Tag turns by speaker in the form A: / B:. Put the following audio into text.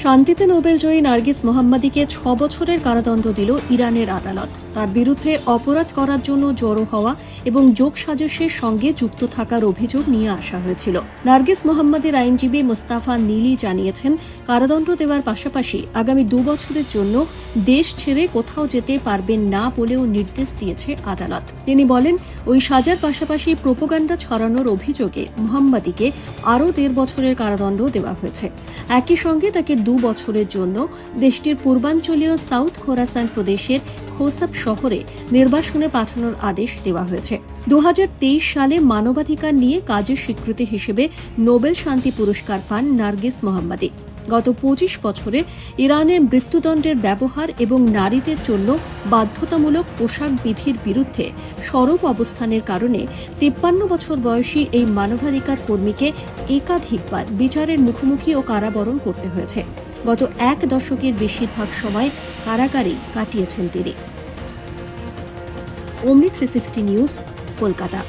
A: শান্তিতে নোবেলজয়ী নার্গিস মোহাম্মদীকে ৬ বছরের কারাদণ্ড দিল ইরানের আদালত। তার বিরুদ্ধে অপরাধ করার জন্য জড়ো হওয়া এবং যোগসাজশের সঙ্গে যুক্ত থাকার অভিযোগ নিয়ে আসা হয়েছিল। নার্গিস মোহাম্মদের আইনজীবী মুস্তাফা নীলি জানিয়েছেন, কারাদণ্ড দেওয়ার পাশাপাশি আগামী ২ বছরের জন্য দেশ ছেড়ে কোথাও যেতে পারবেন না বলেও নির্দেশ দিয়েছে আদালত। তিনি বলেন, ওই সাজার পাশাপাশি প্রোপাগান্ডা ছড়ানোর অভিযোগে মোহাম্মদীকে আরও ১.৫ বছরের কারাদণ্ড দেওয়া হয়েছে। একই সঙ্গে তাকে ২ বছরের জন্য দেশটির পূর্বাঞ্চলীয় সাউথ খোরাসান প্রদেশের খোসাব শহরে নির্বাসনে পাঠানোর আদেশ দেওয়া হয়েছে। ২০২৩ সালে মানবাধিকার নিয়ে কাজের স্বীকৃতি হিসেবে নোবেল শান্তি পুরস্কার পান নার্গিস মোহাম্মদী। গত ২৫ বছরে ইরানে মৃত্যুদণ্ডের ব্যবহার এবং নারীদের জন্য বাধ্যতামূলক পোশাক বিধির বিরুদ্ধে সরব অবস্থানের কারণে ৫৩ বছর বয়সী এই মানবাধিকার কর্মীকে একাধিকবার বিচারের মুখোমুখি ও কারাবরণ করতে হয়েছে। গত ১ দশকের বেশিরভাগ সময় কারাগারেই কাটিয়েছেন তিনি। অমনি 360 নিউজ, কলকাতা।